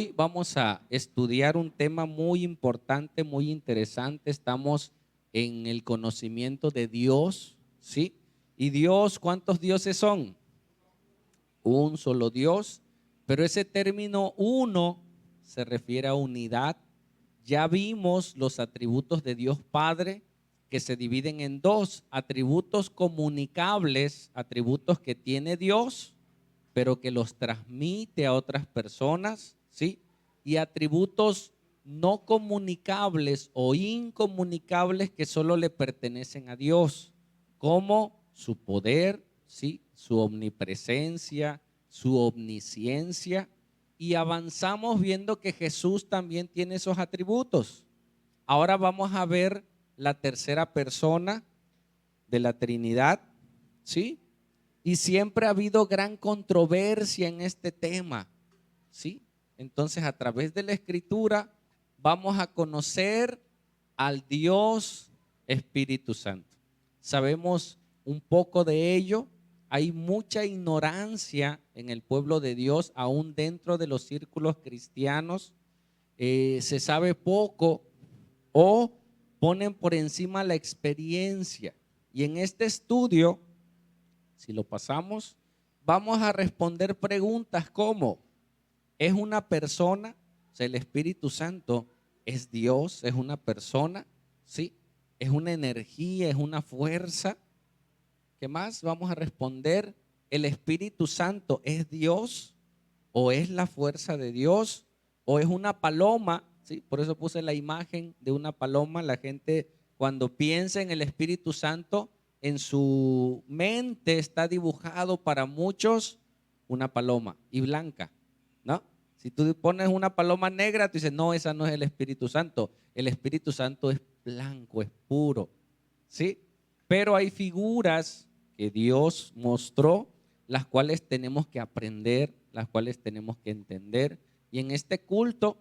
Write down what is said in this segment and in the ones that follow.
Hoy vamos a estudiar un tema muy importante, muy interesante. Estamos en el conocimiento de Dios, ¿sí? Y Dios, ¿cuántos dioses son? Un solo Dios, pero ese término uno se refiere a unidad. Ya vimos los atributos de Dios Padre que se dividen en dos: atributos comunicables, atributos que tiene Dios, pero que los transmite a otras personas, ¿sí? Y atributos no comunicables o incomunicables que solo le pertenecen a Dios, como su poder, ¿sí? Su omnipresencia, su omnisciencia. Y avanzamos viendo que Jesús también tiene esos atributos. Ahora vamos a ver la tercera persona de la Trinidad, ¿sí? Y siempre ha habido gran controversia en este tema, ¿sí? Entonces, a través de la Escritura vamos a conocer al Dios Espíritu Santo. Sabemos un poco de ello. Hay mucha ignorancia en el pueblo de Dios, aún dentro de los círculos cristianos. Se sabe poco o ponen por encima la experiencia. Y en este estudio, si lo pasamos, vamos a responder preguntas como: ¿es una persona? O sea, el Espíritu Santo es Dios, es una persona, ¿sí? Es una energía, es una fuerza. ¿Qué más? Vamos a responder: ¿el Espíritu Santo es Dios o es la fuerza de Dios o es una paloma? ¿Sí? Por eso puse la imagen de una paloma. La gente, cuando piensa en el Espíritu Santo, en su mente está dibujado para muchos una paloma y blanca, ¿no? Si tú pones una paloma negra, tú dices, no, esa no es el Espíritu Santo. El Espíritu Santo es blanco, es puro, ¿sí? Pero hay figuras que Dios mostró, las cuales tenemos que aprender, las cuales tenemos que entender. Y en este culto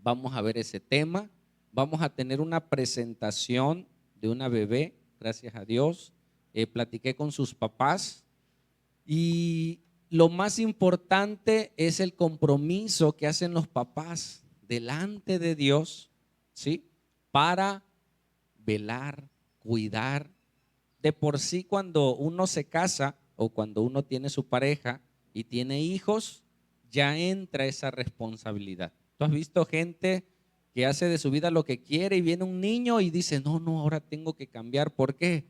vamos a ver ese tema. Vamos a tener una presentación de una bebé, gracias a Dios. Platiqué con sus papás y lo más importante es el compromiso que hacen los papás delante de Dios, ¿sí? Para velar, cuidar. De por sí, cuando uno se casa o cuando uno tiene su pareja y tiene hijos, ya entra esa responsabilidad. ¿Tú has visto gente que hace de su vida lo que quiere y viene un niño y dice, no, no, ahora tengo que cambiar? ¿Por qué?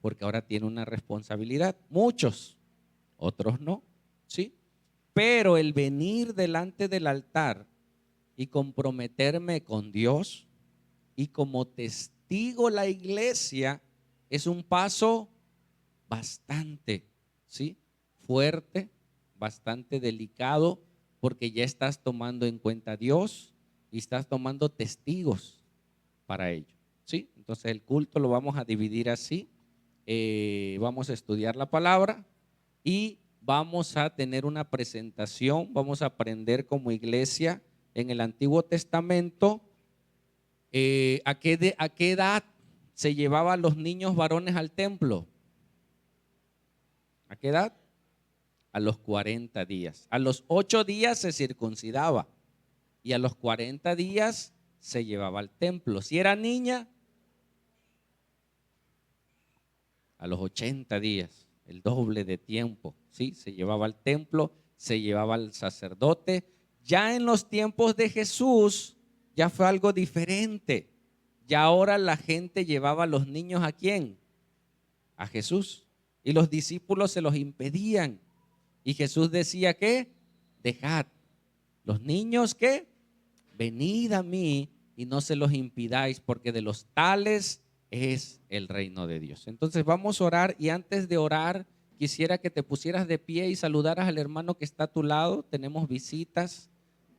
Porque ahora tiene una responsabilidad. Muchos, otros no, ¿sí? Pero el venir delante del altar y comprometerme con Dios, y como testigo la iglesia, es un paso bastante, ¿sí? Fuerte, bastante delicado, porque ya estás tomando en cuenta a Dios y estás tomando testigos para ello, ¿sí? Entonces el culto lo vamos a dividir así. Vamos a estudiar la palabra y vamos a tener una presentación. Vamos a aprender como iglesia en el Antiguo Testamento a qué edad se llevaban los niños varones al templo. ¿A qué edad? A los 40 días. A los 8 días se circuncidaba y a los 40 días se llevaba al templo. Si era niña, a los 80 días, el doble de tiempo, ¿sí? Se llevaba al templo, se llevaba al sacerdote. Ya en los tiempos de Jesús ya fue algo diferente. Ya ahora la gente llevaba a los niños, ¿a quién? A Jesús. Y los discípulos se los impedían. Y Jesús decía que dejad los niños, que venid a mí y no se los impidáis, porque de los tales es el reino de Dios. Entonces vamos a orar, y antes de orar quisiera que te pusieras de pie y saludaras al hermano que está a tu lado. Tenemos visitas,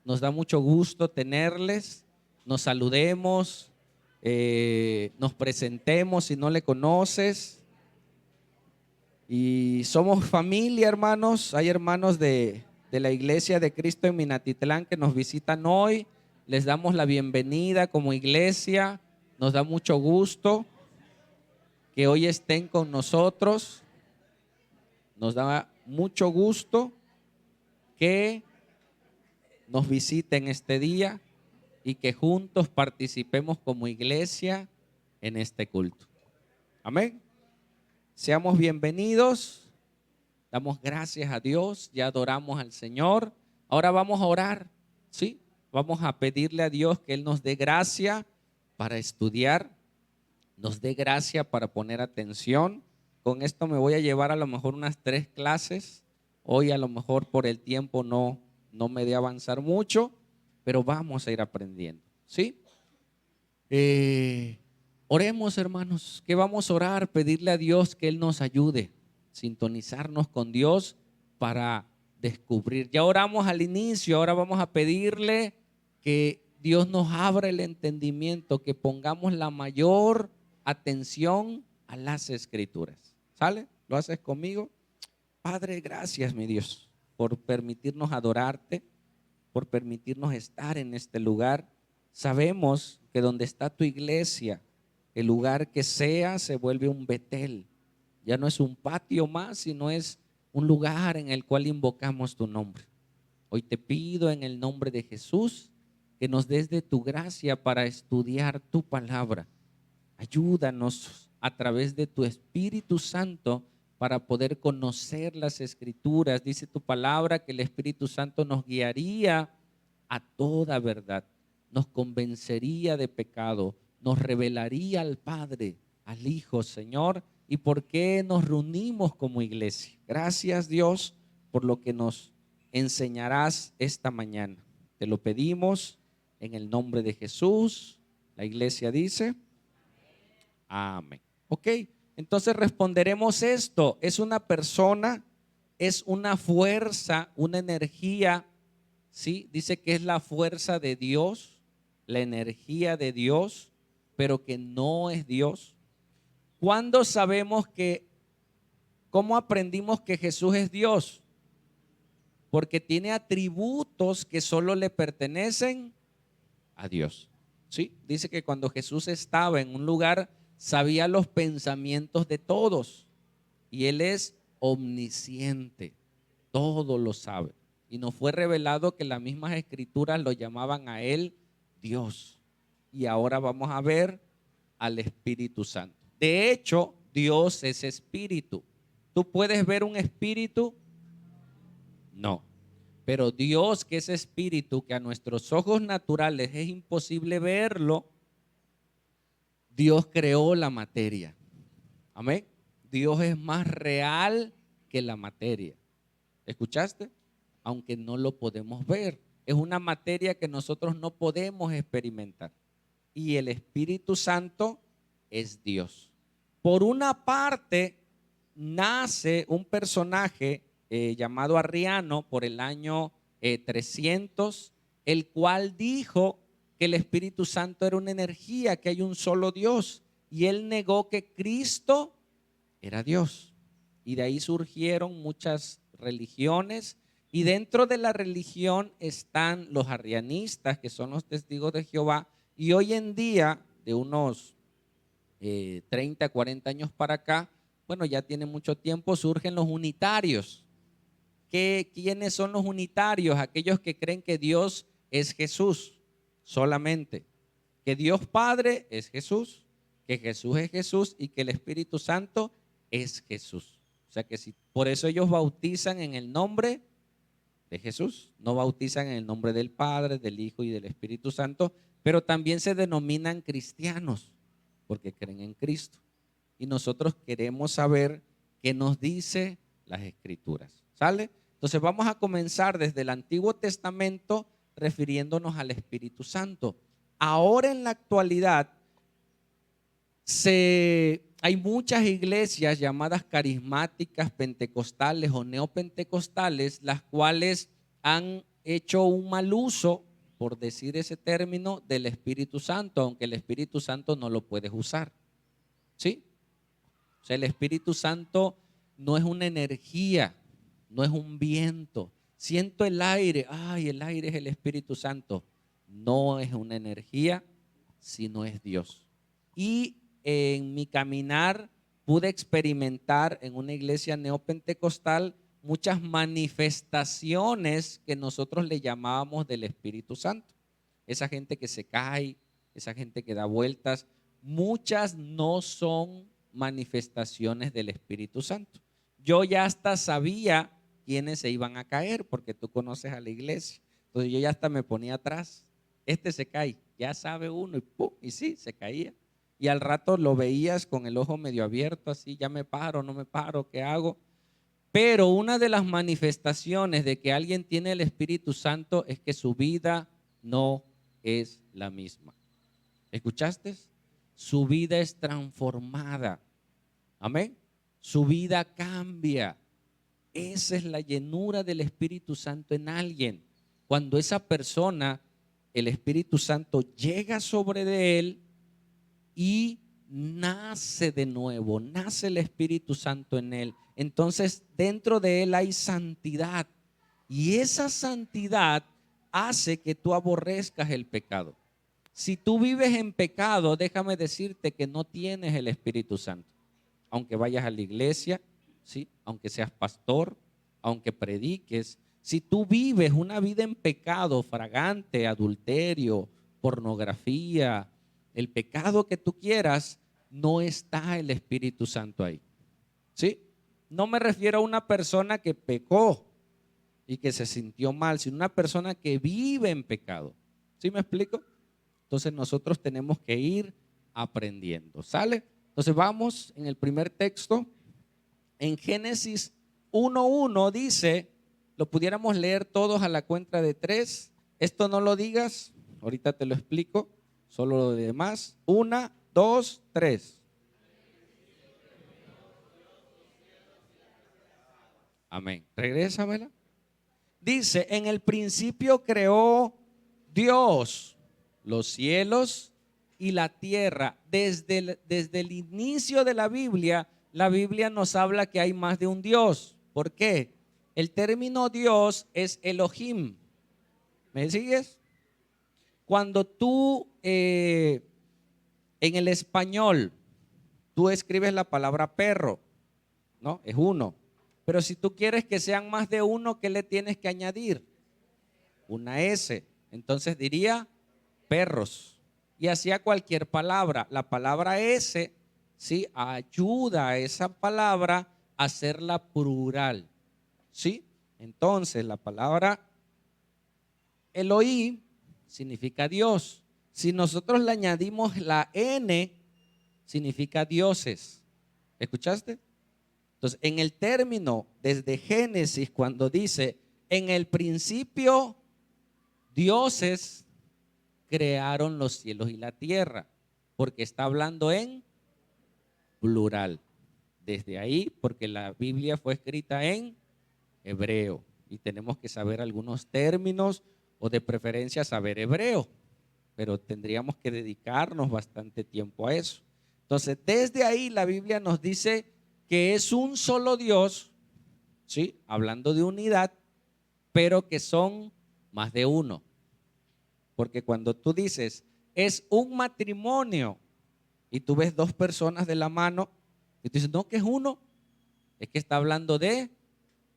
nos da mucho gusto tenerles. Nos saludemos, nos presentemos si no le conoces. Y somos familia, hermanos. Hay hermanos de la iglesia de Cristo en Minatitlán que nos visitan hoy. Les damos la bienvenida como iglesia. Nos da mucho gusto que hoy estén con nosotros. Nos da mucho gusto que nos visite en este día y que juntos participemos como iglesia en este culto. Amén. Seamos bienvenidos. Damos gracias a Dios, ya adoramos al Señor. Ahora vamos a orar, ¿sí? Vamos a pedirle a Dios que Él nos dé gracia para estudiar, nos dé gracia para poner atención. Con esto me voy a llevar a lo mejor unas 3 clases. Hoy a lo mejor por el tiempo no me dé avanzar mucho, pero vamos a ir aprendiendo, ¿sí? Oremos, hermanos, que vamos a orar, pedirle a Dios que Él nos ayude, sintonizarnos con Dios para descubrir. Ya oramos al inicio, ahora vamos a pedirle que Dios nos abra el entendimiento, que pongamos la mayor atención a las escrituras. ¿Sale? ¿Lo haces conmigo? Padre, gracias, mi Dios, por permitirnos adorarte, por permitirnos estar en este lugar. Sabemos que donde está tu iglesia, el lugar que sea se vuelve un Betel. Ya no es un patio más, sino es un lugar en el cual invocamos tu nombre. Hoy te pido en el nombre de Jesús que nos des de tu gracia para estudiar tu palabra. Ayúdanos a través de tu Espíritu Santo para poder conocer las Escrituras. Dice tu palabra que el Espíritu Santo nos guiaría a toda verdad, nos convencería de pecado, nos revelaría al Padre, al Hijo, Señor, y por qué nos reunimos como iglesia. Gracias, Dios, por lo que nos enseñarás esta mañana. Te lo pedimos en el nombre de Jesús. La iglesia dice amén. Ok, entonces responderemos esto. Es una persona, es una fuerza, una energía. Sí, dice que es la fuerza de Dios, la energía de Dios, pero que no es Dios. ¿Cuándo sabemos que, cómo aprendimos que Jesús es Dios? Porque tiene atributos que solo le pertenecen a Dios. Sí, dice que cuando Jesús estaba en un lugar, sabía los pensamientos de todos y Él es omnisciente, todo lo sabe. Y nos fue revelado que las mismas escrituras lo llamaban a Él Dios. Y ahora vamos a ver al Espíritu Santo. De hecho, Dios es espíritu. ¿Tú puedes ver un espíritu? No. Pero Dios, que es espíritu, que a nuestros ojos naturales es imposible verlo, Dios creó la materia. Amén. Dios es más real que la materia. ¿Escuchaste? Aunque no lo podemos ver. Es una materia que nosotros no podemos experimentar. Y el Espíritu Santo es Dios. Por una parte, nace un personaje llamado Arriano por el año 300, el cual dijo que el Espíritu Santo era una energía, que hay un solo Dios. Y él negó que Cristo era Dios. Y de ahí surgieron muchas religiones. Y dentro de la religión están los arrianistas, que son los testigos de Jehová. Y hoy en día, de unos 30, 40 años para acá, bueno, ya tiene mucho tiempo, surgen los unitarios. ¿Quiénes son los unitarios? Aquellos que creen que Dios es Jesús solamente, que Dios Padre es Jesús, que Jesús es Jesús y que el Espíritu Santo es Jesús. O sea que por eso ellos bautizan en el nombre de Jesús, no bautizan en el nombre del Padre, del Hijo y del Espíritu Santo, pero también se denominan cristianos porque creen en Cristo. Y nosotros queremos saber qué nos dice las Escrituras. ¿Sale? Entonces vamos a comenzar desde el Antiguo Testamento refiriéndonos al Espíritu Santo. Ahora en la actualidad hay muchas iglesias llamadas carismáticas, pentecostales o neopentecostales, las cuales han hecho un mal uso, por decir ese término, del Espíritu Santo, aunque el Espíritu Santo no lo puedes usar. ¿Sí? O sea, el Espíritu Santo no es una energía, no es un viento. Siento el aire, ay, el aire es el Espíritu Santo. No es una energía, sino es Dios. Y en mi caminar pude experimentar en una iglesia neopentecostal muchas manifestaciones que nosotros le llamábamos del Espíritu Santo. Esa gente que se cae, esa gente que da vueltas, muchas no son manifestaciones del Espíritu Santo. Yo ya hasta sabía quiénes se iban a caer, porque tú conoces a la iglesia. Entonces yo ya hasta me ponía atrás. Este se cae, ya sabe uno, y ¡pum! Y sí, se caía. Y al rato lo veías con el ojo medio abierto, así, ya me paro, no me paro, ¿qué hago? Pero una de las manifestaciones de que alguien tiene el Espíritu Santo es que su vida no es la misma. ¿Escuchaste? Su vida es transformada. Amén. Su vida cambia. Esa es la llenura del Espíritu Santo en alguien. Cuando esa persona, el Espíritu Santo llega sobre de él y nace de nuevo, nace el Espíritu Santo en él. Entonces dentro de él hay santidad y esa santidad hace que tú aborrezcas el pecado. Si tú vives en pecado, déjame decirte que no tienes el Espíritu Santo. Aunque vayas a la iglesia, ¿sí? Aunque seas pastor, aunque prediques, si tú vives una vida en pecado, fragante, adulterio, pornografía, el pecado que tú quieras, no está el Espíritu Santo ahí. ¿Sí? No me refiero a una persona que pecó y que se sintió mal, sino una persona que vive en pecado. ¿Sí me explico? Entonces nosotros tenemos que ir aprendiendo. ¿Sale? Entonces vamos en el primer texto. En Génesis 1:1 dice, lo pudiéramos leer todos a la cuenta de 3. Esto no lo digas, ahorita te lo explico, solo lo demás. 1, 2, 3. Amén. Regrésamela. Dice, en el principio creó Dios los cielos y la tierra. Desde el inicio de la Biblia nos habla que hay más de un Dios. ¿Por qué? El término Dios es Elohim. ¿Me sigues? Cuando tú en el español, tú escribes la palabra perro, ¿no? Es uno. Pero si tú quieres que sean más de uno, ¿qué le tienes que añadir? Una S. Entonces diría perros. Y hacía cualquier palabra. La palabra S, ¿sí? Ayuda a esa palabra a hacerla plural. ¿Sí? Entonces la palabra Elohim significa Dios. Si nosotros le añadimos la N, significa dioses. ¿Escuchaste? Entonces, en el término desde Génesis, cuando dice, en el principio, dioses crearon los cielos y la tierra, porque está hablando en plural. Desde ahí, porque la Biblia fue escrita en hebreo y tenemos que saber algunos términos o de preferencia saber hebreo, pero tendríamos que dedicarnos bastante tiempo a eso. Entonces, desde ahí la Biblia nos dice que es un solo Dios, ¿sí? Hablando de unidad, pero que son más de uno. Porque cuando tú dices, es un matrimonio, y tú ves dos personas de la mano, y tú dices, no, que es uno, es que está hablando de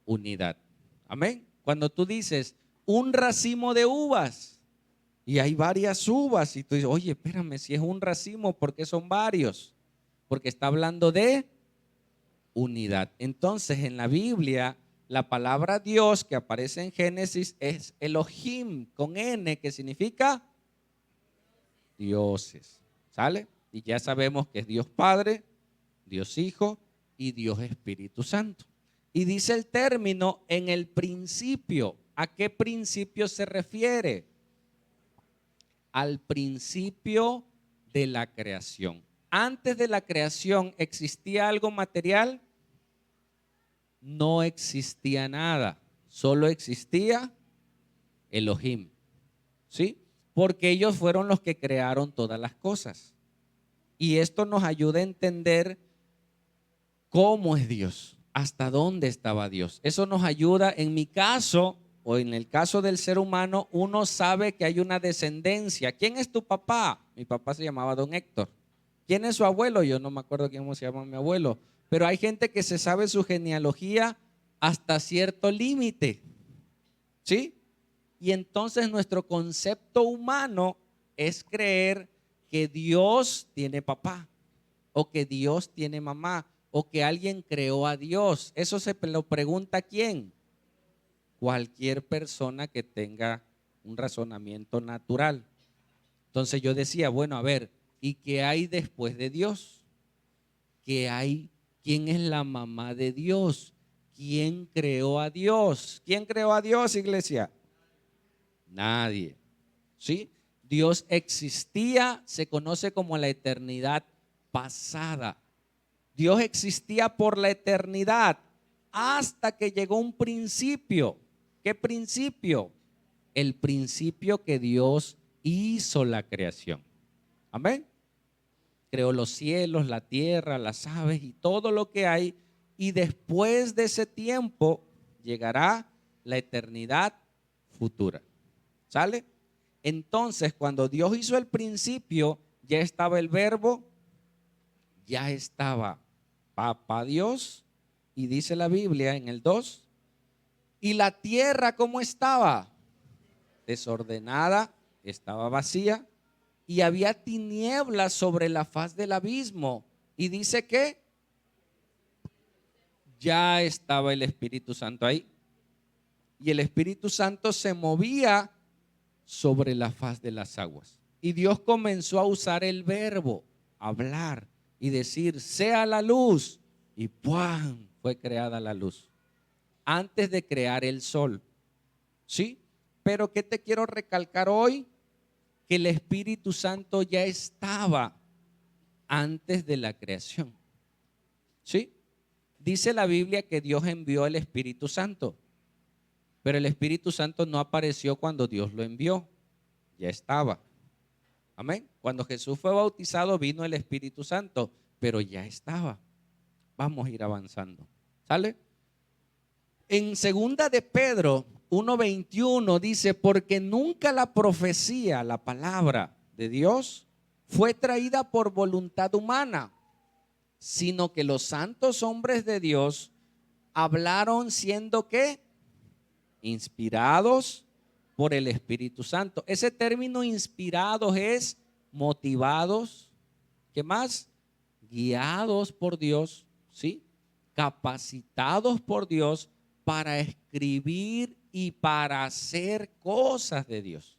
unidad. Amén. Cuando tú dices, un racimo de uvas, y hay varias uvas, y tú dices, oye, espérame, si es un racimo, ¿por qué son varios? Porque está hablando de unidad. Entonces, en la Biblia, la palabra Dios que aparece en Génesis es Elohim, con N, que significa dioses. ¿Sale? Y ya sabemos que es Dios Padre, Dios Hijo y Dios Espíritu Santo. Y dice el término en el principio. ¿A qué principio se refiere? Al principio de la creación. Antes de la creación, ¿existía algo material? No existía nada, solo existía Elohim, ¿sí? Porque ellos fueron los que crearon todas las cosas. Y esto nos ayuda a entender cómo es Dios, hasta dónde estaba Dios. Eso nos ayuda, en mi caso, o en el caso del ser humano, uno sabe que hay una descendencia. ¿Quién es tu papá? Mi papá se llamaba Don Héctor. ¿Quién es su abuelo? Yo no me acuerdo cómo se llama mi abuelo. Pero hay gente que se sabe su genealogía hasta cierto límite, ¿sí? Y entonces nuestro concepto humano es creer que Dios tiene papá, o que Dios tiene mamá, o que alguien creó a Dios. Eso se lo pregunta ¿quién? Cualquier persona que tenga un razonamiento natural. Entonces yo decía, bueno, a ver, ¿y qué hay después de Dios? ¿Qué hay? ¿Quién es la mamá de Dios? ¿Quién creó a Dios? ¿Quién creó a Dios, iglesia? Nadie. ¿Sí? Dios existía, se conoce como la eternidad pasada. Dios existía por la eternidad hasta que llegó un principio. ¿Qué principio? El principio que Dios hizo la creación. Amén. Creó los cielos, la tierra, las aves y todo lo que hay. Y después de ese tiempo llegará la eternidad futura. ¿Sale? Entonces, cuando Dios hizo el principio, ya estaba el verbo, ya estaba Papá Dios, y dice la Biblia en el 2, y la tierra ¿cómo estaba? Desordenada, estaba vacía, y había tinieblas sobre la faz del abismo. Y dice que ya estaba el Espíritu Santo ahí. Y el Espíritu Santo se movía sobre la faz de las aguas. Y Dios comenzó a usar el verbo, hablar y decir, sea la luz. Y ¡pum! Fue creada la luz. Antes de crear el sol. ¿Sí? Pero ¿qué te quiero recalcar hoy? Que el Espíritu Santo ya estaba antes de la creación. ¿Sí? Dice la Biblia que Dios envió el Espíritu Santo. Pero el Espíritu Santo no apareció cuando Dios lo envió. Ya estaba. Amén. Cuando Jesús fue bautizado vino el Espíritu Santo, pero ya estaba. Vamos a ir avanzando. ¿Sale? En segunda de Pedro 1:21 dice, porque nunca la profecía, la palabra de Dios, fue traída por voluntad humana, sino que los santos hombres de Dios hablaron siendo ¿qué? Inspirados por el Espíritu Santo. Ese término inspirados es motivados, ¿qué más? Guiados por Dios, ¿sí? Capacitados por Dios para escribir y para hacer cosas de Dios.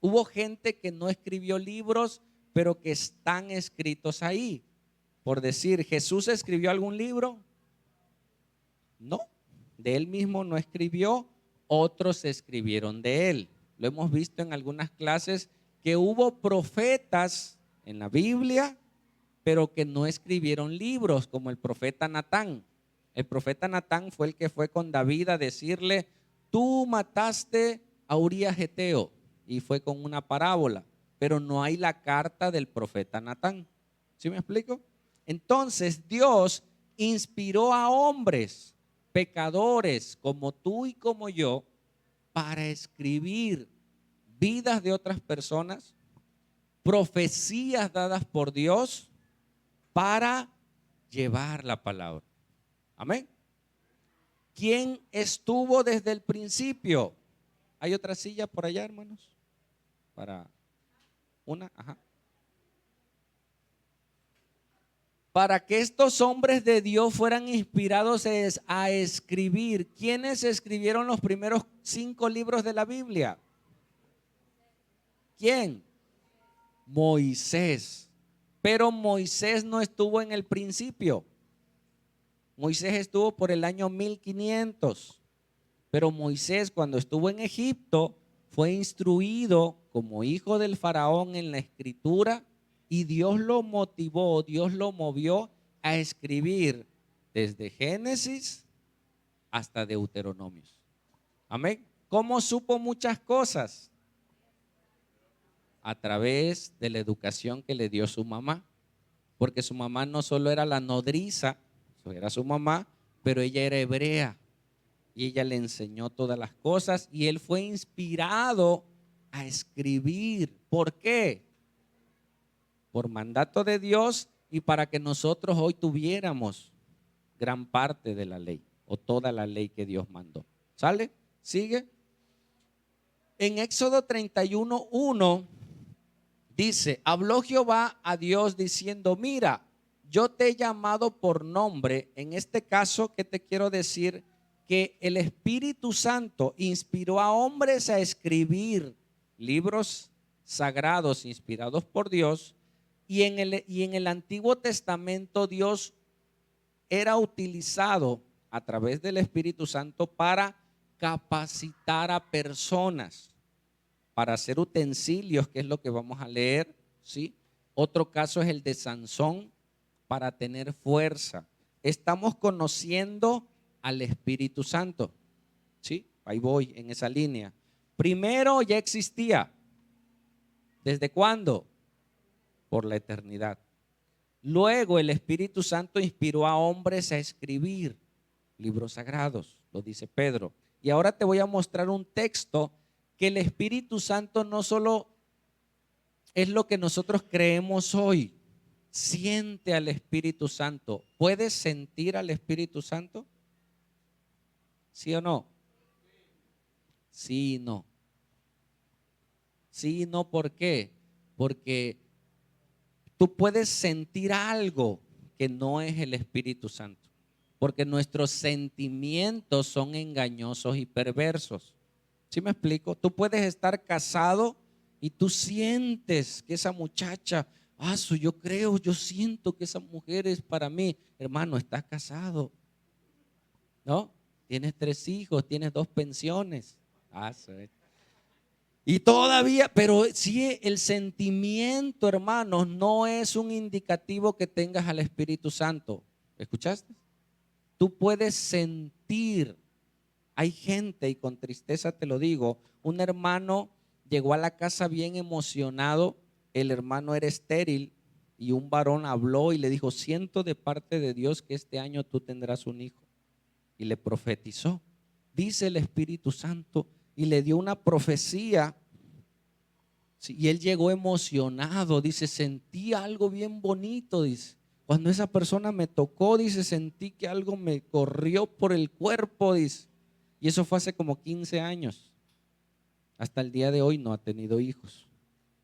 Hubo gente que no escribió libros, pero que están escritos ahí. Por decir, ¿Jesús escribió algún libro? No, de él mismo no escribió, otros escribieron de él. Lo hemos visto en algunas clases que hubo profetas en la Biblia, pero que no escribieron libros, como el profeta Natán. El profeta Natán fue el que fue con David a decirle, tú mataste a Urías Geteo, y fue con una parábola, pero no hay la carta del profeta Natán. ¿Sí me explico? Entonces Dios inspiró a hombres pecadores como tú y como yo para escribir vidas de otras personas, profecías dadas por Dios para llevar la palabra. Amén. ¿Quién estuvo desde el principio? ¿Hay otra silla por allá, hermanos? Para una, ajá. Para que estos hombres de Dios fueran inspirados a escribir. ¿Quiénes escribieron los primeros 5 libros de la Biblia? ¿Quién? Moisés. Pero Moisés no estuvo en el principio. Moisés estuvo por el año 1500. Pero Moisés, cuando estuvo en Egipto, fue instruido como hijo del faraón en la escritura, y Dios lo motivó, Dios lo movió a escribir desde Génesis hasta Deuteronomios. Amén. ¿Cómo supo muchas cosas? A través de la educación que le dio su mamá. Porque su mamá no solo era la nodriza, eso era su mamá, pero ella era hebrea. Y ella le enseñó todas las cosas, y él fue inspirado a escribir. ¿Por qué? Por mandato de Dios y para que nosotros hoy tuviéramos gran parte de la ley. o toda la ley que Dios mandó. ¿Sale? ¿Sigue? En Éxodo 31:1 dice, habló Jehová a Dios diciendo, mira, yo te he llamado por nombre. En este caso, ¿qué te quiero decir? Que el Espíritu Santo inspiró a hombres a escribir libros sagrados inspirados por Dios, y en el Antiguo Testamento Dios era utilizado a través del Espíritu Santo para capacitar a personas, para hacer utensilios, que es lo que vamos a leer, ¿sí? Otro caso es el de Sansón, para tener fuerza. Estamos conociendo al Espíritu Santo, ¿sí? Ahí voy en esa línea. Primero ya existía. ¿Desde cuándo? Por la eternidad. Luego el Espíritu Santo inspiró a hombres a escribir libros sagrados, lo dice Pedro. Y ahora te voy a mostrar un texto que el Espíritu Santo no solo es lo que nosotros creemos hoy. Siente al Espíritu Santo. ¿Puedes sentir al Espíritu Santo? ¿Sí o no? Sí y no. Sí y no, ¿por qué? Porque tú puedes sentir algo que no es el Espíritu Santo, porque nuestros sentimientos son engañosos y perversos. ¿Sí me explico? Tú puedes estar casado y tú sientes que esa muchacha, yo creo, yo siento que esa mujer es para mí. Hermano, estás casado, ¿no? Tienes 3 hijos, tienes 2 pensiones. Y todavía, pero si el sentimiento, hermanos, no es un indicativo que tengas al Espíritu Santo. ¿Escuchaste? Tú puedes sentir. Hay gente, y con tristeza te lo digo, un hermano llegó a la casa bien emocionado, el hermano era estéril y un varón habló y le dijo, siento de parte de Dios que este año tú tendrás un hijo. Y le profetizó, dice el Espíritu Santo, y le dio una profecía. Sí, y él llegó emocionado, dice, sentí algo bien bonito, dice. Cuando esa persona me tocó, dice, sentí que algo me corrió por el cuerpo, dice. Y eso fue hace como 15 años. Hasta el día de hoy no ha tenido hijos.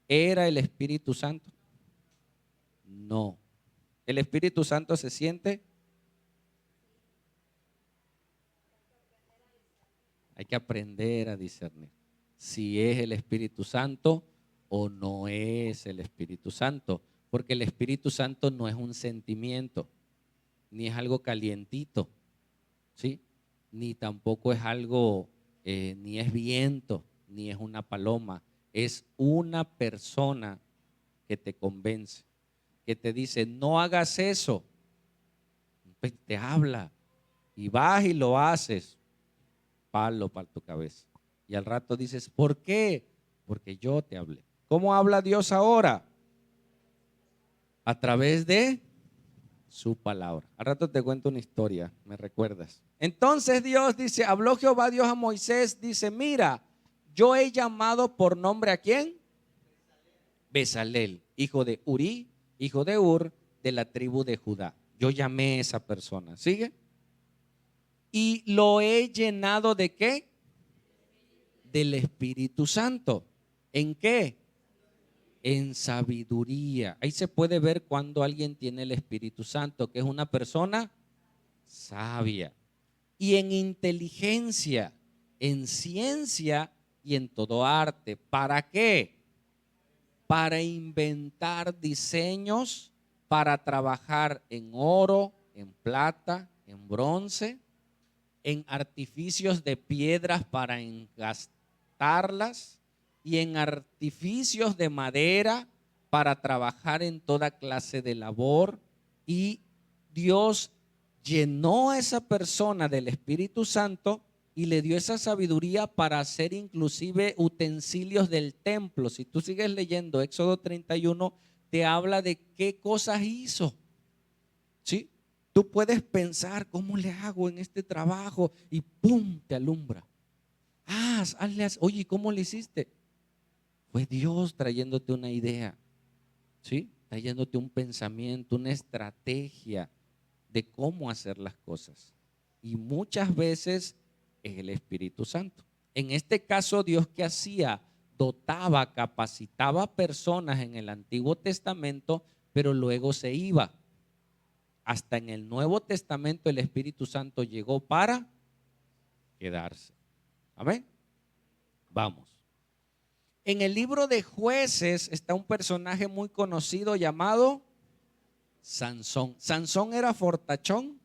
¿Era el Espíritu Santo? No. ¿El Espíritu Santo se siente? Hay que aprender a discernir si es el Espíritu Santo o no es el Espíritu Santo, porque el Espíritu Santo no es un sentimiento, ni es algo calientito, ¿sí? Ni tampoco es algo, ni es viento, ni es una paloma, es una persona que te convence, que te dice, no hagas eso, pues te habla y vas y lo haces, palo para tu cabeza. Y al rato dices, ¿por qué? Porque yo te hablé. ¿Cómo habla Dios ahora? A través de su palabra. Al rato te cuento una historia, me recuerdas. Entonces Dios dice, habló Jehová Dios a Moisés, dice, mira, yo he llamado por nombre ¿a quién? Bezalel, hijo de Uri, hijo de Ur, de la tribu de Judá. Yo llamé a esa persona, ¿sigue? Y lo he llenado ¿de qué? Del Espíritu Santo. ¿En qué? En sabiduría. Ahí se puede ver cuando alguien tiene el Espíritu Santo, que es una persona sabia. Y en inteligencia, en ciencia y en todo arte. ¿Para qué? Para inventar diseños, para trabajar en oro, en plata, en bronce, en artificios de piedras para engastarlas y en artificios de madera para trabajar en toda clase de labor. Y Dios llenó a esa persona del Espíritu Santo y le dio esa sabiduría para hacer inclusive utensilios del templo. Si tú sigues leyendo Éxodo 31, te habla de qué cosas hizo. ¿Sí? Tú puedes pensar, ¿cómo le hago en este trabajo? Y ¡pum! Te alumbra. Hazle así. Oye, ¿cómo le hiciste? Fue Dios trayéndote una idea, ¿sí? Trayéndote un pensamiento, una estrategia de cómo hacer las cosas. y muchas veces es el Espíritu Santo. En este caso, Dios, ¿qué hacía? Dotaba, capacitaba personas en el Antiguo Testamento, pero luego se iba. Hasta en el Nuevo Testamento el Espíritu Santo llegó para quedarse. Amén. Vamos. En el libro de Jueces está un personaje muy conocido llamado Sansón. Sansón era fortachón,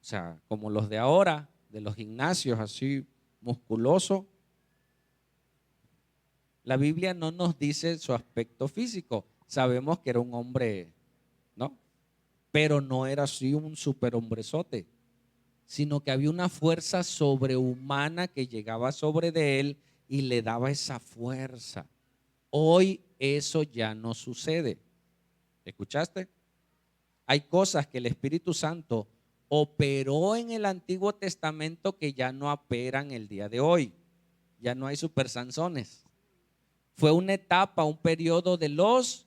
o sea, como los de ahora, de los gimnasios, así musculoso. La Biblia no nos dice su aspecto físico. Sabemos que era un hombre, ¿no? Pero no era así un superhombrezote, sino que había una fuerza sobrehumana que llegaba sobre de él y le daba esa fuerza. Hoy eso ya no sucede. ¿Escuchaste? Hay cosas que el Espíritu Santo operó en el Antiguo Testamento que ya no operan el día de hoy. Ya no hay super Sansones. Fue una etapa, un periodo de los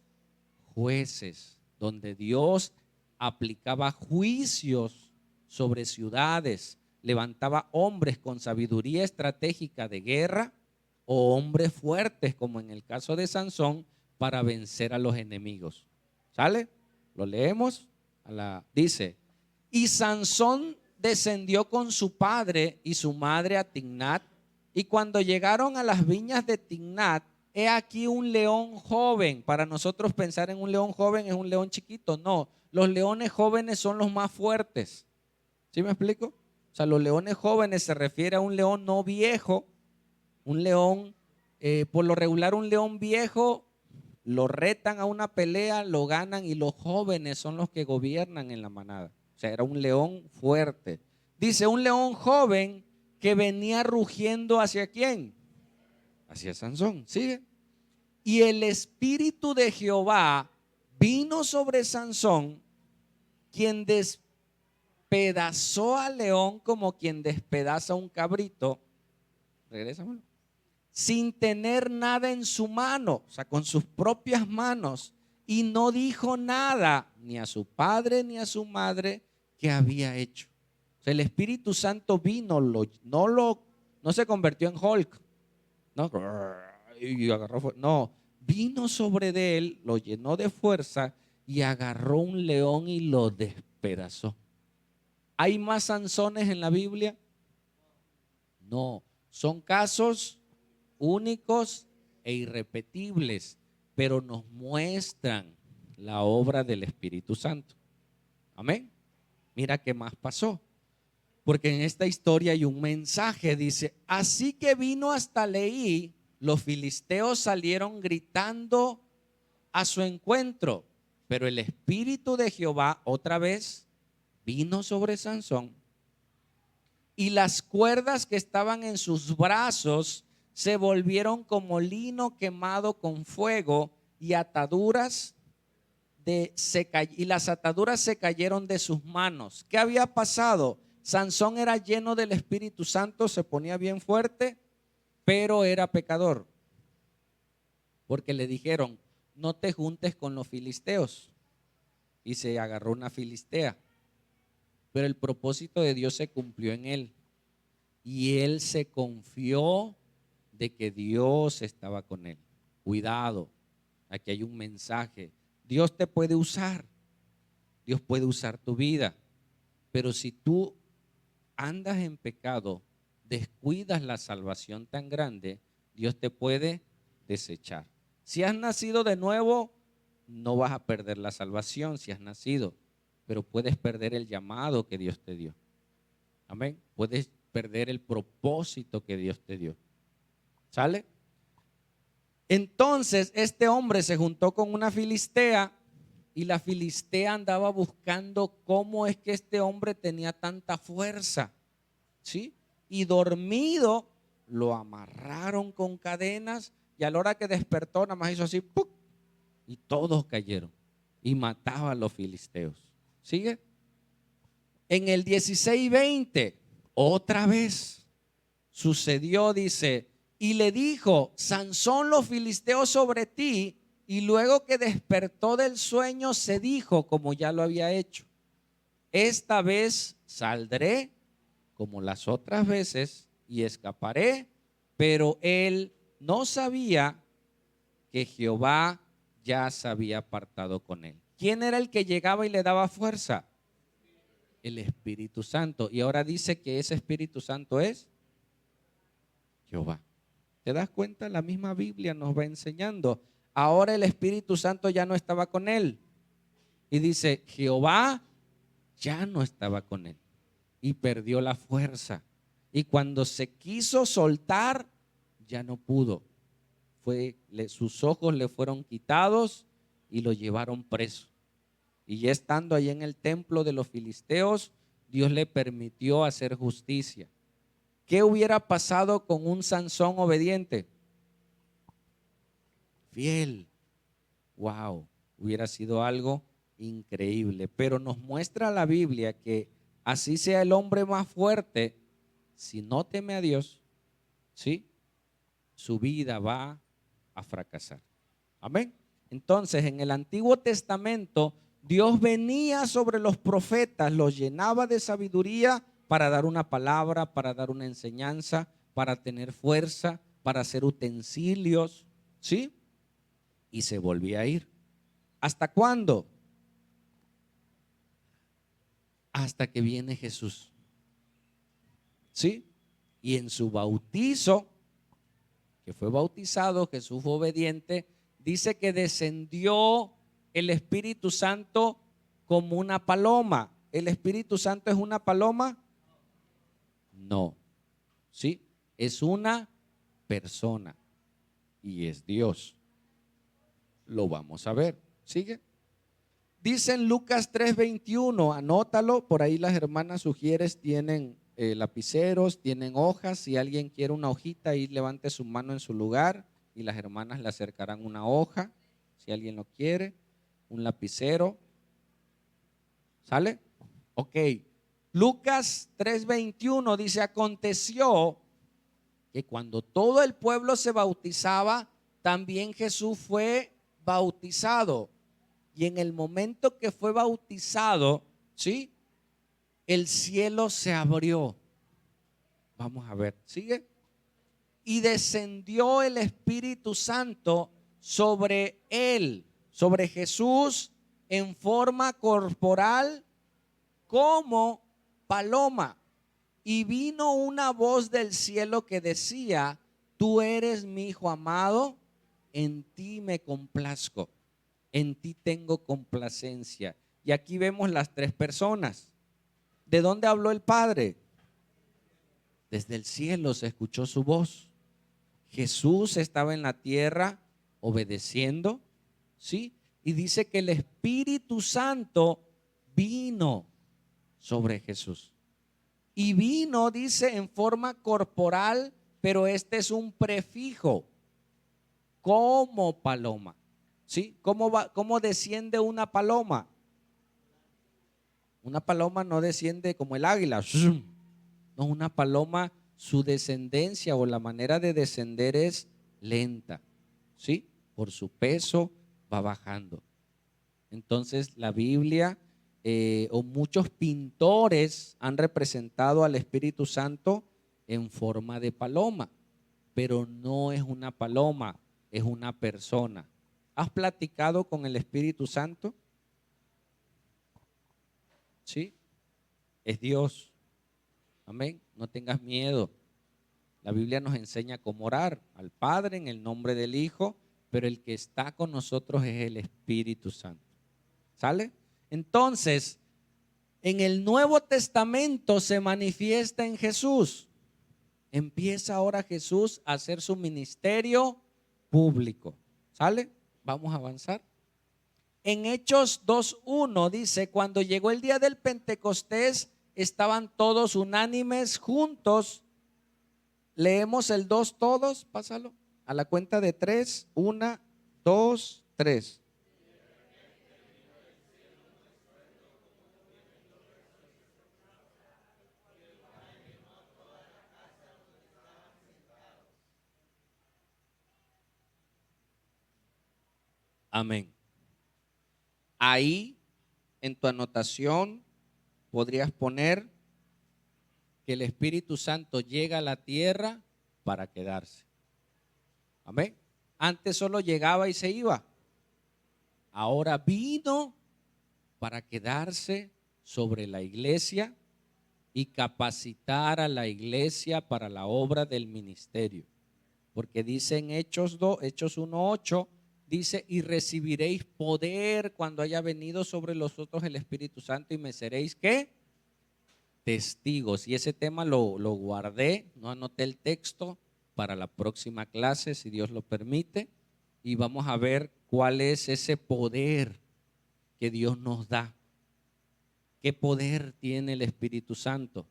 jueces, donde Dios aplicaba juicios sobre ciudades, levantaba hombres con sabiduría estratégica de guerra o hombres fuertes, como en el caso de Sansón, para vencer a los enemigos. ¿Sale? Lo leemos. Dice, y Sansón descendió con su padre y su madre a Timnat, y cuando llegaron a las viñas de Timnat, he aquí un león joven. Para nosotros pensar en un león joven es un león chiquito. No, los leones jóvenes son los más fuertes. ¿Sí me explico? O sea, los leones jóvenes se refiere a un león no viejo, un león, por lo regular un león viejo lo retan a una pelea, lo ganan y los jóvenes son los que gobiernan en la manada. O sea, era un león fuerte. Dice, un león joven que venía rugiendo ¿hacia quién? Hacia Sansón. ¿Sigue? Y el Espíritu de Jehová vino sobre Sansón, quien despedazó al león como quien despedaza un cabrito. Regrésamelo. Sin tener nada en su mano, o sea, con sus propias manos, y no dijo nada ni a su padre ni a su madre que había hecho. O sea, el Espíritu Santo vino, no se convirtió en Hulk, no, y agarró, no, vino sobre de él, lo llenó de fuerza y agarró un león y lo despedazó. ¿Hay más Sansones en la Biblia? No, son casos únicos e irrepetibles, pero nos muestran la obra del Espíritu Santo. Amén. Mira qué más pasó. Porque en esta historia hay un mensaje, dice, así que vino hasta Leí, los filisteos salieron gritando a su encuentro, pero el Espíritu de Jehová otra vez vino sobre Sansón y las cuerdas que estaban en sus brazos se volvieron como lino quemado con fuego y las ataduras se cayeron de sus manos. ¿Qué había pasado? Sansón era lleno del Espíritu Santo, se ponía bien fuerte, pero era pecador. Porque le dijeron, no te juntes con los filisteos. Y se agarró una filistea. Pero el propósito de Dios se cumplió en él. Y él se confió de que Dios estaba con él. Cuidado, aquí hay un mensaje. Dios te puede usar. Dios puede usar tu vida. Pero si tú andas en pecado, descuidas la salvación tan grande, Dios te puede desechar. Si has nacido de nuevo, no vas a perder la salvación si has nacido, pero puedes perder el llamado que Dios te dio. Amén. Puedes perder el propósito que Dios te dio. ¿Sale? Entonces este hombre se juntó con una filistea y la filistea andaba buscando cómo es que este hombre tenía tanta fuerza, ¿sí? Y dormido lo amarraron con cadenas y a la hora que despertó nada más hizo así, ¡pum! Y todos cayeron y mataba a los filisteos. ¿Sigue? En el 16:20 otra vez sucedió, dice, y le dijo, Sansón, los filisteos sobre ti. Y luego que despertó del sueño se dijo, como ya lo había hecho, esta vez saldré como las otras veces y escaparé, pero él no sabía que Jehová ya se había apartado con él. ¿Quién era el que llegaba y le daba fuerza? El Espíritu Santo. Y ahora dice que ese Espíritu Santo es Jehová. ¿Te das cuenta? La misma Biblia nos va enseñando. Ahora el Espíritu Santo ya no estaba con él. Y dice, Jehová ya no estaba con él. Y perdió la fuerza. Y cuando se quiso soltar, ya no pudo. Sus ojos le fueron quitados y lo llevaron preso. Y ya estando ahí en el templo de los filisteos, Dios le permitió hacer justicia. ¿Qué hubiera pasado con un Sansón obediente? Fiel. Wow, hubiera sido algo increíble. Pero nos muestra la Biblia que así sea el hombre más fuerte, si no teme a Dios, ¿sí? Su vida va a fracasar. Amén. Entonces, en el Antiguo Testamento, Dios venía sobre los profetas, los llenaba de sabiduría para dar una palabra, para dar una enseñanza, para tener fuerza, para hacer utensilios, ¿sí? Y se volvía a ir. ¿Hasta cuándo? Hasta que viene Jesús, ¿sí? Y en su bautizo, que fue bautizado, Jesús fue obediente, dice que descendió el Espíritu Santo como una paloma. ¿El Espíritu Santo es una paloma? No, ¿sí? Es una persona y es Dios. Lo vamos a ver. ¿Sigue? Dice en Lucas 3:21, anótalo, por ahí las hermanas sugieres tienen lapiceros, tienen hojas. Si alguien quiere una hojita, ahí levante su mano en su lugar y las hermanas le acercarán una hoja. Si alguien lo quiere, un lapicero. ¿Sale? Ok. Lucas 3:21 dice, aconteció que cuando todo el pueblo se bautizaba, también Jesús fue bautizado. Y en el momento que fue bautizado, ¿sí? El cielo se abrió. Vamos a ver, ¿sigue? Y descendió el Espíritu Santo sobre él, sobre Jesús, en forma corporal como paloma. Y vino una voz del cielo que decía, tú eres mi hijo amado, en ti me complazco, en ti tengo complacencia. Y aquí vemos las tres personas. ¿De dónde habló el Padre? Desde el cielo se escuchó su voz. Jesús estaba en la tierra obedeciendo, ¿sí? Y dice que el Espíritu Santo vino sobre Jesús. Y vino, dice, en forma corporal, pero este es un prefijo, como paloma. ¿Sí? ¿Cómo desciende una paloma? Una paloma no desciende como el águila. No, una paloma, su descendencia o la manera de descender es lenta. ¿Sí? Por su peso va bajando. Entonces la Biblia o muchos pintores han representado al Espíritu Santo en forma de paloma, pero no es una paloma, es una persona. ¿Has platicado con el Espíritu Santo? Sí, es Dios. Amén. No tengas miedo. La Biblia nos enseña cómo orar al Padre en el nombre del Hijo, pero el que está con nosotros es el Espíritu Santo. ¿Sale? Entonces, en el Nuevo Testamento se manifiesta en Jesús. Empieza ahora Jesús a hacer su ministerio público. ¿Sale? Vamos a avanzar. En Hechos 2:1 dice, cuando llegó el día del Pentecostés, estaban todos unánimes juntos. Leemos el 2 todos, pásalo. A la cuenta de 3, 1, 2, 3. Amén. Ahí en tu anotación podrías poner que el Espíritu Santo llega a la tierra para quedarse. Amén. Antes solo llegaba y se iba. Ahora vino para quedarse sobre la iglesia y capacitar a la iglesia para la obra del ministerio. Porque dice en Hechos 1:8, dice: y recibiréis poder cuando haya venido sobre vosotros el Espíritu Santo y me seréis, ¿qué? Testigos. Y ese tema lo guardé, no anoté el texto para la próxima clase, si Dios lo permite, y vamos a ver cuál es ese poder que Dios nos da. ¿Qué poder tiene el Espíritu Santo?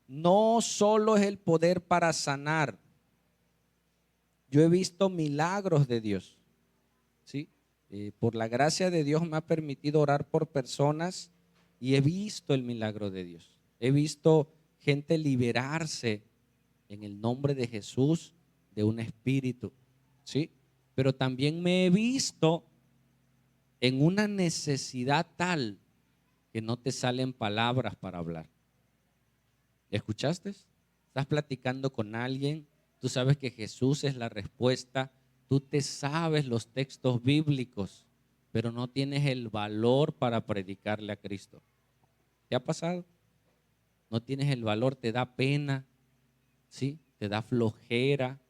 No solo es el poder para sanar. Yo he visto milagros de Dios, ¿sí? Por la gracia de Dios me ha permitido orar por personas y he visto el milagro de Dios. He visto gente liberarse en el nombre de Jesús de un espíritu, ¿sí? Pero también me he visto en una necesidad tal que no te salen palabras para hablar. ¿Escuchaste? Estás platicando con alguien, tú sabes que Jesús es la respuesta, tú te sabes los textos bíblicos, pero no tienes el valor para predicarle a Cristo. ¿Te ha pasado? No tienes el valor, te da pena, ¿sí? Te da flojera.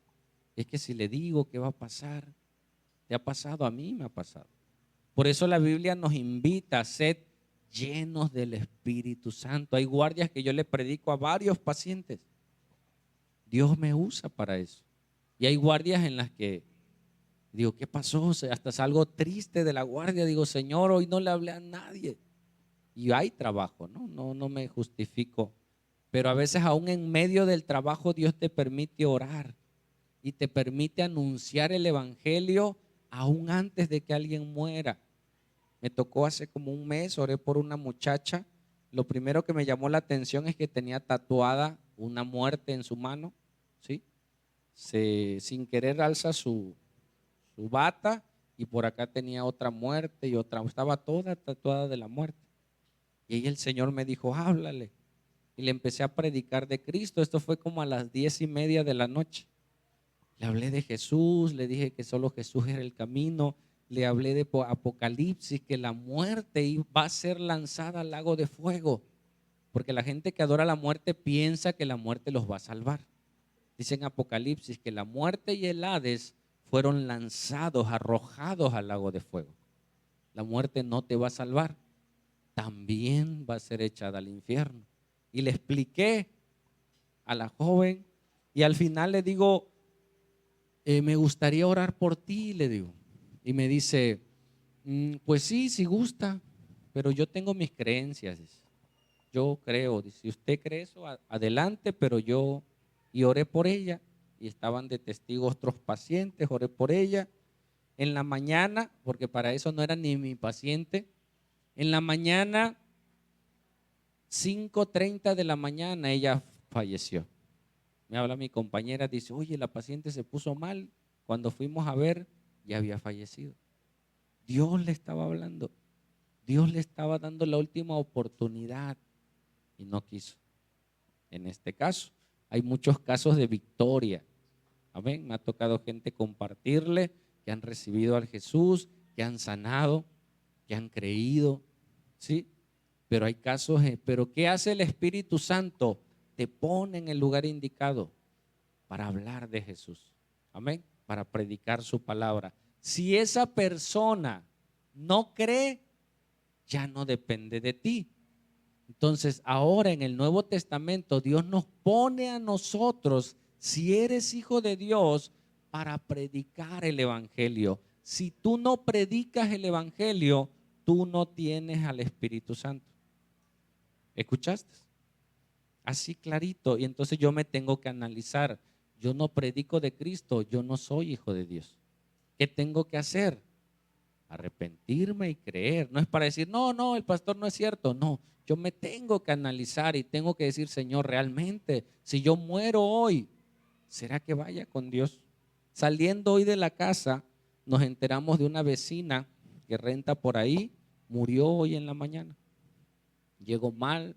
Es que si le digo, ¿qué va a pasar? ¿Te ha pasado? A mí me ha pasado. Por eso la Biblia nos invita a ser llenos del Espíritu Santo. Hay guardias que yo le predico a varios pacientes. Dios me usa para eso. Y hay guardias en las que digo, ¿qué pasó? O sea, hasta salgo triste de la guardia. Digo, Señor, hoy no le hablé a nadie. Y hay trabajo, ¿no? No me justifico. Pero a veces aún en medio del trabajo Dios te permite orar y te permite anunciar el evangelio aún antes de que alguien muera. Me tocó hace como un mes, oré por una muchacha. Lo primero que me llamó la atención es que tenía tatuada una muerte en su mano, ¿sí? Sin querer alza su bata y por acá tenía otra muerte y otra, estaba toda tatuada de la muerte. Y ahí el Señor me dijo, háblale. Y le empecé a predicar de Cristo. Esto fue como a las 10:30 de la noche. Le hablé de Jesús, le dije que solo Jesús era el camino. Le hablé de Apocalipsis, que la muerte va a ser lanzada al lago de fuego. Porque la gente que adora la muerte piensa que la muerte los va a salvar. Dice en Apocalipsis que la muerte y el Hades fueron lanzados, arrojados al lago de fuego. La muerte no te va a salvar, también va a ser echada al infierno. Y le expliqué a la joven y al final le digo, me gustaría orar por ti, le digo. Y me dice, pues sí, si gusta, pero yo tengo mis creencias. Yo creo, si usted cree eso, adelante, pero yo, y oré por ella, y estaban de testigos otros pacientes, oré por ella. En la mañana, porque para eso no era ni mi paciente, en la mañana, 5:30 de la mañana, ella falleció. Me habla mi compañera, dice, oye, la paciente se puso mal, cuando fuimos a ver, ya había fallecido. Dios le estaba hablando, Dios le estaba dando la última oportunidad y no quiso. En este caso, hay muchos casos de victoria. Amén. Me ha tocado gente compartirle que han recibido al Jesús, que han sanado, que han creído, ¿sí? Pero hay casos, pero ¿qué hace el Espíritu Santo? Te pone en el lugar indicado para hablar de Jesús. Amén. Para predicar su palabra. Si esa persona no cree, ya no depende de ti. Entonces, ahora en el Nuevo Testamento, Dios nos pone a nosotros, si eres hijo de Dios, para predicar el Evangelio. Si tú no predicas el Evangelio, tú no tienes al Espíritu Santo. ¿Escuchaste? Así clarito. Y entonces yo me tengo que analizar. Yo no predico de Cristo, yo no soy hijo de Dios. ¿Qué tengo que hacer? Arrepentirme y creer. No es para decir, no, el pastor no es cierto. No, yo me tengo que analizar y tengo que decir, Señor, realmente, si yo muero hoy, ¿será que vaya con Dios? Saliendo hoy de la casa, nos enteramos de una vecina que renta por ahí, murió hoy en la mañana. Llegó mal,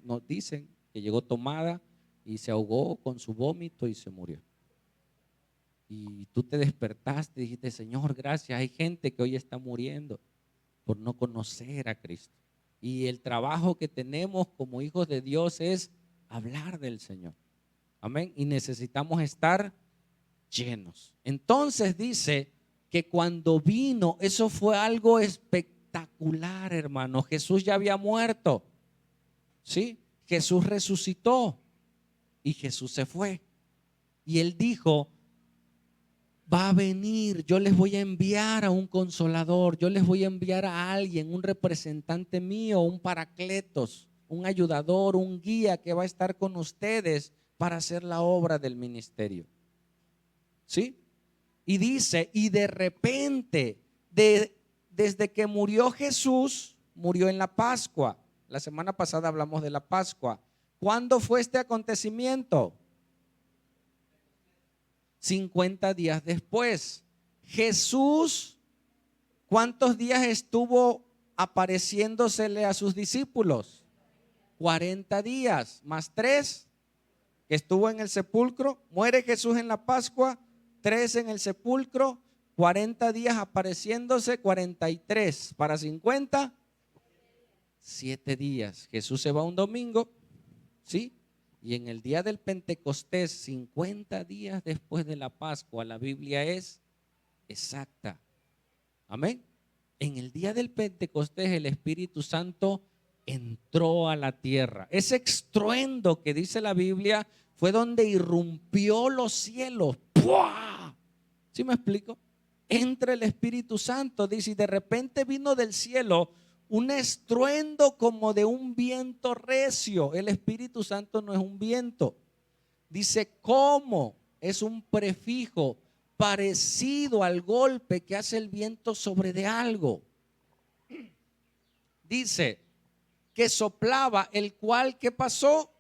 nos dicen, que llegó tomada y se ahogó con su vómito y se murió. Y tú te despertaste y dijiste, Señor, gracias. Hay gente que hoy está muriendo por no conocer a Cristo. Y el trabajo que tenemos como hijos de Dios es hablar del Señor. Amén. Y necesitamos estar llenos. Entonces dice que cuando vino, eso fue algo espectacular, hermano. Jesús ya había muerto. ¿Sí? Jesús resucitó y Jesús se fue. Y él dijo, va a venir, yo les voy a enviar a un consolador, yo les voy a enviar a alguien, un representante mío, un paracletos, un ayudador, un guía que va a estar con ustedes para hacer la obra del ministerio. ¿Sí? Y dice, y de repente, desde que murió Jesús, murió en la Pascua. La semana pasada hablamos de la Pascua. ¿Cuándo fue este acontecimiento? 50 días después. Jesús, ¿cuántos días estuvo apareciéndosele a sus discípulos? 40 días, más 3, que estuvo en el sepulcro. Muere Jesús en la Pascua, 3 en el sepulcro, 40 días apareciéndose, 43 para 50, 7 días. Jesús se va un domingo, ¿sí? Y en el día del Pentecostés, 50 días después de la Pascua, la Biblia es exacta. Amén. En el día del Pentecostés el Espíritu Santo entró a la tierra. Ese estruendo que dice la Biblia fue donde irrumpió los cielos. ¡Pua! ¿Sí me explico? Entra el Espíritu Santo, dice, y de repente vino del cielo un estruendo como de un viento recio. El Espíritu Santo no es un viento. Dice, ¿cómo? Es un prefijo parecido al golpe que hace el viento sobre de algo. Dice que soplaba, el cual, ¿qué pasó?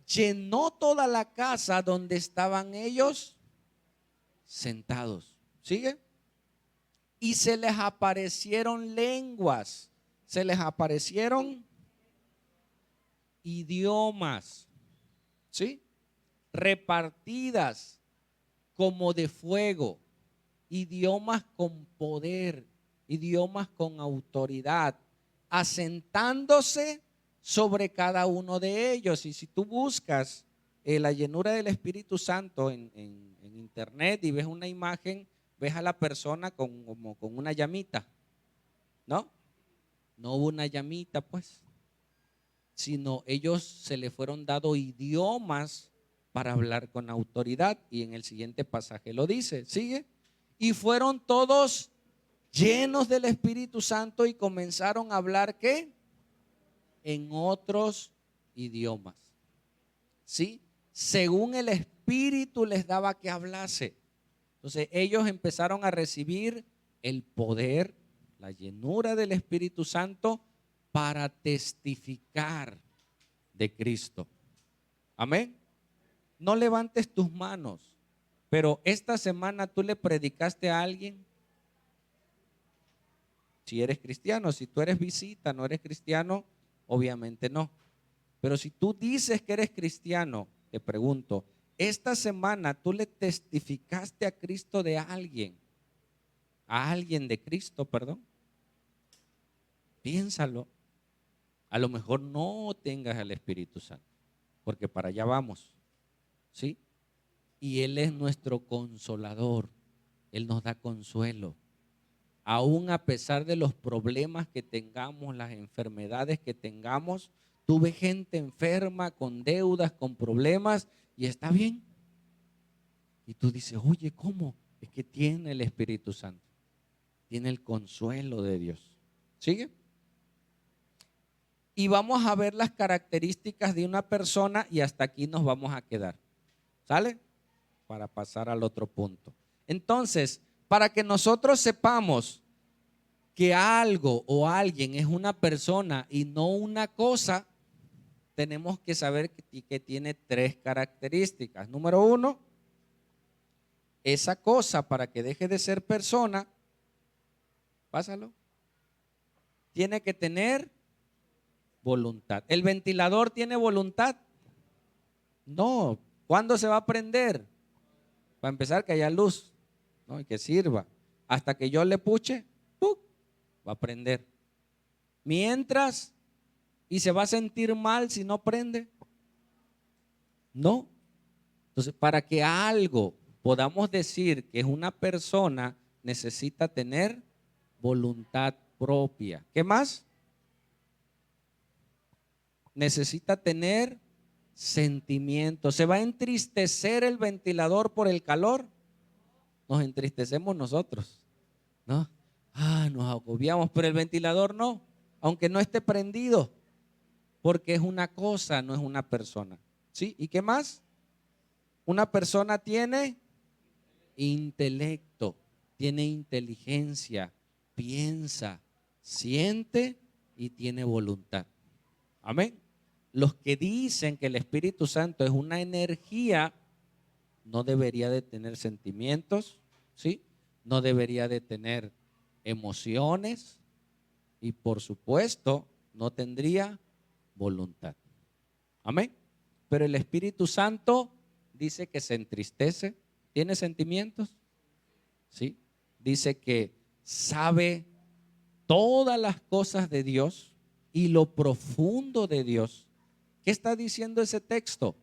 Llenó toda la casa donde estaban ellos sentados. ¿Sigue? Y se les aparecieron lenguas. Se les aparecieron idiomas, ¿sí? Repartidas como de fuego, idiomas con poder, idiomas con autoridad, asentándose sobre cada uno de ellos. Y si tú buscas la llenura del Espíritu Santo en internet y ves una imagen, ves a la persona como con una llamita, ¿no? No hubo una llamita, pues, sino ellos se le fueron dado idiomas para hablar con autoridad. Y en el siguiente pasaje lo dice, sigue. Y fueron todos llenos del Espíritu Santo y comenzaron a hablar, ¿qué? En otros idiomas, ¿sí? Según el Espíritu les daba que hablase. Entonces ellos empezaron a recibir el poder, la llenura del Espíritu Santo para testificar de Cristo. Amén. No levantes tus manos, pero esta semana tú le predicaste a alguien. Si eres cristiano, si tú eres visita, no eres cristiano, obviamente no. Pero si tú dices que eres cristiano, te pregunto, esta semana tú le testificaste a Cristo de alguien, a alguien de Cristo, perdón. Piénsalo. A lo mejor no tengas al Espíritu Santo, porque para allá vamos, ¿sí? Y Él es nuestro consolador. Él nos da consuelo. Aún a pesar de los problemas que tengamos, las enfermedades que tengamos, tú ves gente enferma, con deudas, con problemas, y está bien. Y tú dices, oye, ¿cómo? Es que tiene el Espíritu Santo. Tiene el consuelo de Dios. ¿Sigue? Y vamos a ver las características de una persona y hasta aquí nos vamos a quedar. ¿Sale? Para pasar al otro punto. Entonces, para que nosotros sepamos que algo o alguien es una persona y no una cosa, tenemos que saber que tiene 3 características. Número 1, esa cosa, para que deje de ser persona, pásalo, tiene que tener voluntad. ¿El ventilador tiene voluntad? No. ¿Cuándo se va a prender? Para empezar, que haya luz, ¿no? Y que sirva. Hasta que yo le puche, ¡pum!, va a prender. Mientras, ¿y se va a sentir mal si no prende? No. Entonces, para que algo podamos decir que es una persona, necesita tener voluntad propia. ¿Qué más? Necesita tener sentimientos. ¿Se va a entristecer el ventilador por el calor? Nos entristecemos nosotros, ¿no? Nos agobiamos, pero el ventilador no, aunque no esté prendido, porque es una cosa, no es una persona. ¿Sí? ¿Y qué más? Una persona tiene intelecto, tiene inteligencia, piensa, siente y tiene voluntad. Amén. Los que dicen que el Espíritu Santo es una energía, no debería de tener sentimientos, ¿sí? No debería de tener emociones y por supuesto no tendría voluntad. Amén. Pero el Espíritu Santo dice que se entristece, tiene sentimientos, ¿sí? Dice que sabe todas las cosas de Dios y lo profundo de Dios. ¿Qué está diciendo ese texto?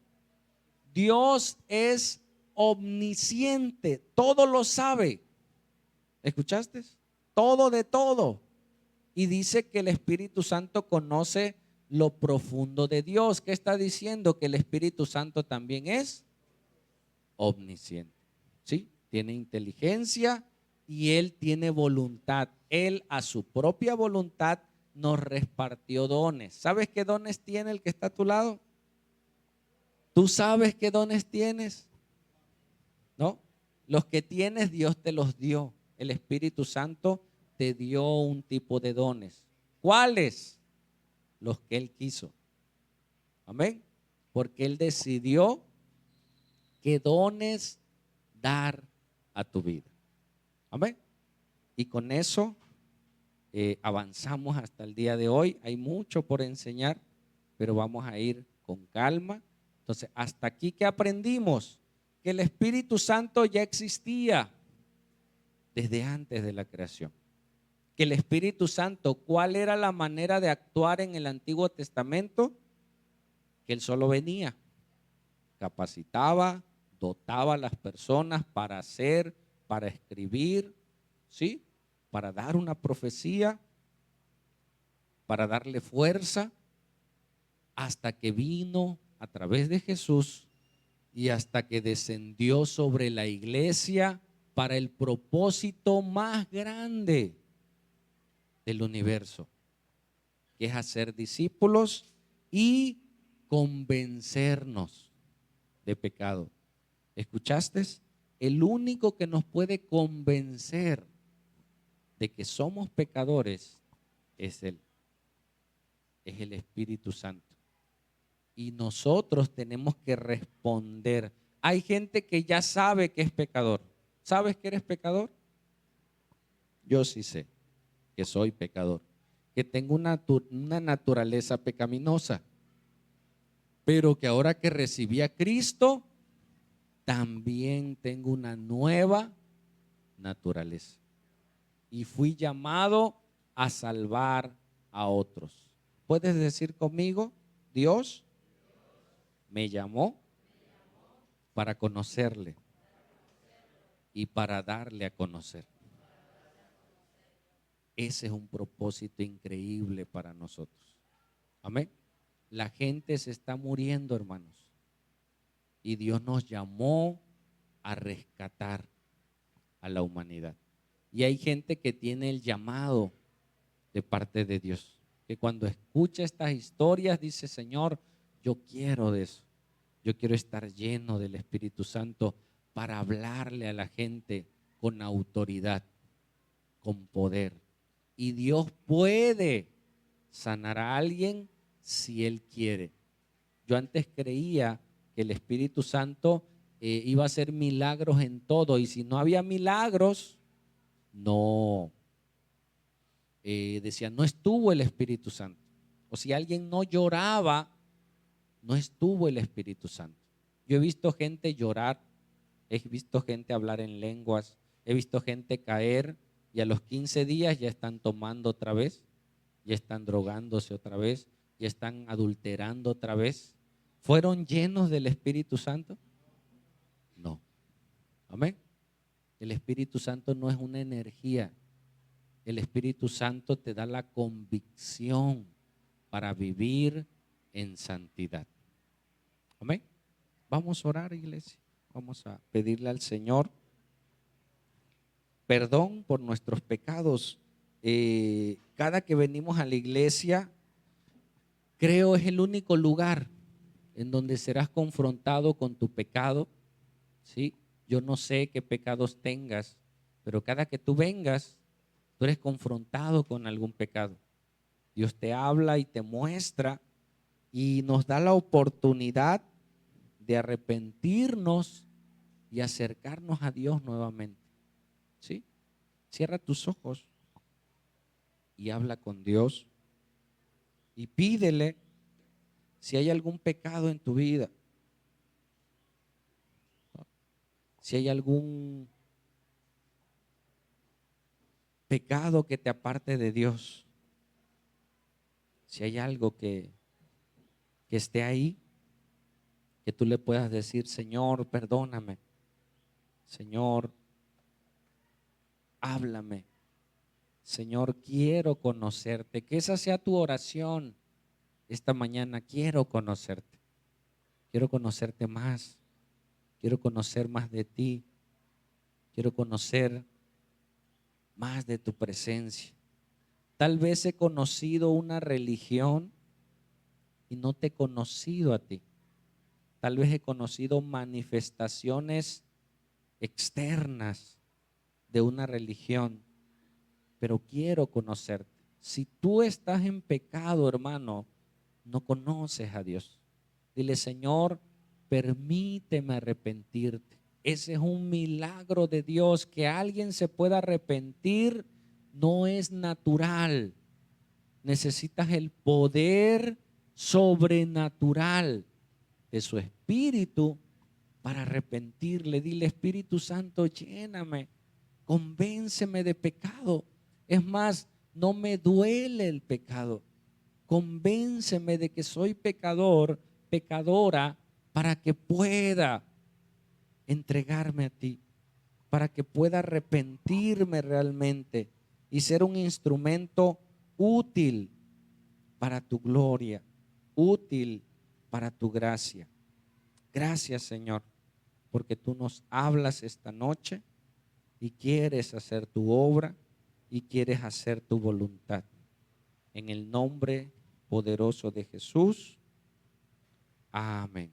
Dios es omnisciente, todo lo sabe. ¿Escuchaste? Todo de todo. Y dice que el Espíritu Santo conoce lo profundo de Dios. ¿Qué está diciendo? Que el Espíritu Santo también es omnisciente. ¿Sí? Tiene inteligencia y Él tiene voluntad. Él a su propia voluntad nos repartió dones. ¿Sabes qué dones tiene el que está a tu lado? ¿Tú sabes qué dones tienes? ¿No? Los que tienes, Dios te los dio. El Espíritu Santo te dio un tipo de dones. ¿Cuáles? Los que Él quiso. Amén. Porque Él decidió qué dones dar a tu vida. Amén. Y con eso avanzamos hasta el día de hoy. Hay mucho por enseñar, pero vamos a ir con calma. Entonces, hasta aquí que aprendimos que el Espíritu Santo ya existía desde antes de la creación. Que el Espíritu Santo, ¿cuál era la manera de actuar en el Antiguo Testamento? Que Él solo venía, capacitaba, dotaba a las personas para hacer, para escribir, ¿sí? Para dar una profecía, para darle fuerza, hasta que vino a través de Jesús y hasta que descendió sobre la iglesia para el propósito más grande del universo, que es hacer discípulos y convencernos de pecado. ¿Escuchaste? El único que nos puede convencer de que somos pecadores es Él, es el Espíritu Santo. Y nosotros tenemos que responder. Hay gente que ya sabe que es pecador. ¿Sabes que eres pecador? Yo sí sé que soy pecador, que tengo una naturaleza pecaminosa, pero que ahora que recibí a Cristo, también tengo una nueva naturaleza. Y fui llamado a salvar a otros. ¿Puedes decir conmigo? Dios me llamó para conocerle y para darle a conocer. Ese es un propósito increíble para nosotros. Amén. La gente se está muriendo, hermanos. Y Dios nos llamó a rescatar a la humanidad. Y hay gente que tiene el llamado de parte de Dios, que cuando escucha estas historias dice: Señor, yo quiero de eso. Yo quiero estar lleno del Espíritu Santo para hablarle a la gente con autoridad, con poder. Y Dios puede sanar a alguien si Él quiere. Yo antes creía que el Espíritu Santo iba a hacer milagros en todo, y si no había milagros, no, decía, no estuvo el Espíritu Santo. O si alguien no lloraba, no estuvo el Espíritu Santo. Yo he visto gente llorar, he visto gente hablar en lenguas, he visto gente caer y a los 15 días ya están tomando otra vez, ya están drogándose otra vez, ya están adulterando otra vez. ¿Fueron llenos del Espíritu Santo? No. Amén. El Espíritu Santo no es una energía. El Espíritu Santo te da la convicción para vivir en santidad. Amén. Vamos a orar, iglesia. Vamos a pedirle al Señor perdón por nuestros pecados. Cada que venimos a la iglesia, creo es el único lugar en donde serás confrontado con tu pecado. ¿Sí? Yo no sé qué pecados tengas, pero cada que tú vengas, tú eres confrontado con algún pecado. Dios te habla y te muestra y nos da la oportunidad de arrepentirnos y acercarnos a Dios nuevamente. ¿Sí? Cierra tus ojos y habla con Dios y pídele si hay algún pecado en tu vida, si hay algún pecado que te aparte de Dios, si hay algo que esté ahí, que tú le puedas decir: Señor, perdóname, Señor, háblame, Señor, quiero conocerte. Que esa sea tu oración esta mañana. Quiero conocerte más, quiero conocer más de ti, quiero conocer más de tu presencia. Tal vez he conocido una religión y no te he conocido a ti. Tal vez he conocido manifestaciones externas de una religión, pero quiero conocerte. Si tú estás en pecado, hermano, no conoces a Dios. Dile: Señor, permíteme arrepentirte. Ese es un milagro de Dios. Que alguien se pueda arrepentir no es natural. Necesitas el poder sobrenatural de su Espíritu para arrepentirle. Dile: Espíritu Santo, lléname, convénceme de pecado. Es más, no me duele el pecado. Convénceme de que soy pecador, pecadora, para que pueda entregarme a ti, para que pueda arrepentirme realmente y ser un instrumento útil para tu gloria, útil para tu gracia. Gracias, Señor, porque tú nos hablas esta noche y quieres hacer tu obra y quieres hacer tu voluntad. En el nombre poderoso de Jesús. Amén.